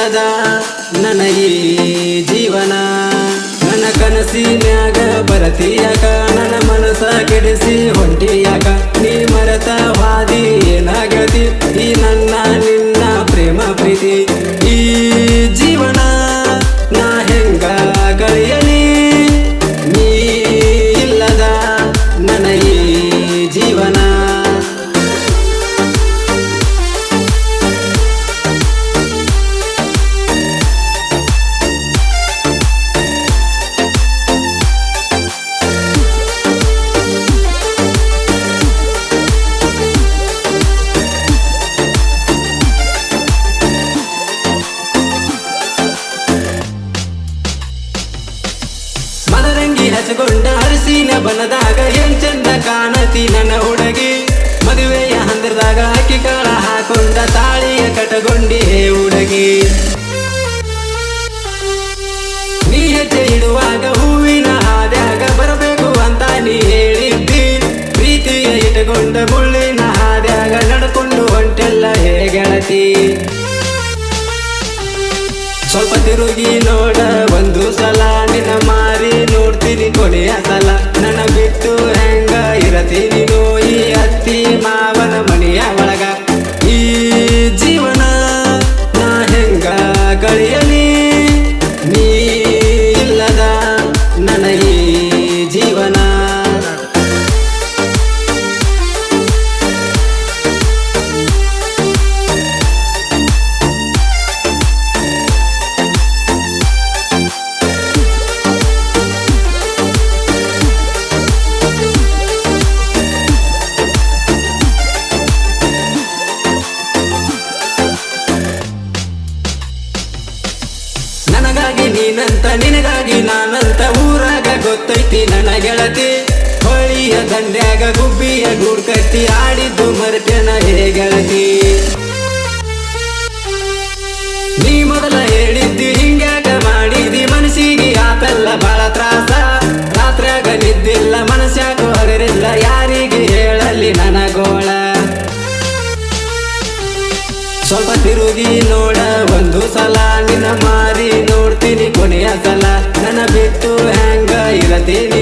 ಇಲ್ಲದ ನನಗೆ ಜೀವನ ನನ್ನ ಕನಸಿನ್ಯಾಗ ಬರತೀಯಾಕ ನನ್ನ ಮನಸ ಕೆಡಿಸಿ ಹೊಂಟಿಯಾಕ ನೀ ಮರೆತ ವಾದಿ ಏನಾಗತಿ ಈ ನನ್ನ ನಿನ್ನ ಪ್ರೇಮ ಪ್ರೀತಿ ಈ ಜೀವನ ನಾ ಹೆಂಗ ಕಳೆಯಲಿ ನೀ ಇಲ್ಲದ ನನಗೆ ಜೀವನ ಹಚ್ಚಗೊಂಡ ಅರಸಿನ ಬನದಾಗ ಏನ್ ಚಂದ ಕಾಣತಿ ನನ್ನ ಹುಡುಗಿ ಮದುವೆಯ ಹಂದರದಾಗ ಅಕ್ಕಿ ಕಾಳ ಹಾಕೊಂಡ ತಾಳಿಯ ಕಟಗೊಂಡಿ ಹೇ ಹುಡುಗಿ ನೀ ಹೆಜ್ಜೆ ಇಡುವಾಗ ಹೂವಿನ ಹಾದ್ಯಾಗ ಬರಬೇಕು ಅಂತ ನೀ ಹೇಳಿದ್ದಿ ಪ್ರೀತಿಯ ಇಟ್ಟುಕೊಂಡ ಮುಳ್ಳಿನ ಹಾದ್ಯಾಗ ನಡ್ಕೊಂಡು ಹೊಂಟೆಲ್ಲ ಹೇ ಗೆಳತಿ ಸ್ವಲ್ಪ ತಿರುಗಿ ನೋಡ ಒಂದು ಸಲ ನಿನ್ನ ಮಾರಿ ನೋಡ್ತೀನಿ ಕೊನೆಯ ಸಲ ನನ್ನ ಬಿಟ್ಟು ಹೆಂಗ ಇರತೀನಿ ಈ ಅತ್ತಿ ಮಾವನ ಮನೆಯ ಒಳಗ ಈ ಜೀವನ ನಾ ಹೆಂಗ ಕಳೆಯಲಿ ನೀ ಇಲ್ಲದ ನನಗೆ ಜೀವನ ನನಗಾಗಿ ನೀನಂತ ನಿನಗಾಗಿ ನಾನಂತ ಊರಾಗ ಗೊತ್ತೈತಿ ನನ್ನ ಗೆಳತಿ ಹೊಳಿಯ ದಂಡ್ಯಾಗ ಗುಬ್ಬಿಯ ಗೂಡ್ ಕಟ್ಟಿ ಆಡಿದ್ದು ಮರೆತೇನ ಹೇ ಗೆಳತಿ ನೀ ಮೊದಲ ಹೇಳಿದ್ದಿ ಹಿಂಗ್ಯಾಗ ಮಾಡಿದಿ ಮನಸ್ಸಿಗೆ ಆತಲ್ಲ ಬಾಳ ತ್ರಾಸ ರಾತ್ರ್ಯಾಗ ನಿದ್ದಿಲ್ಲ ಮನಸ್ಯಾಕ ಹೊರರಿಲ್ಲ ಯಾರಿಗೆ ಹೇಳಲಿ ನನ್ನ ಗೋಳ ಸ್ವಲ್ಪ ತಿರುಗಿ ನೋಡ ಒಂದು ಸಲ ನಿನ್ನ ಮಾರಿ ನೋಡ್ತೀನಿ ಕೊನೆಯ ಸಲ ನನ್ನ ಬಿಟ್ಟು ಹೆಂಗ ಇರತೀನಿ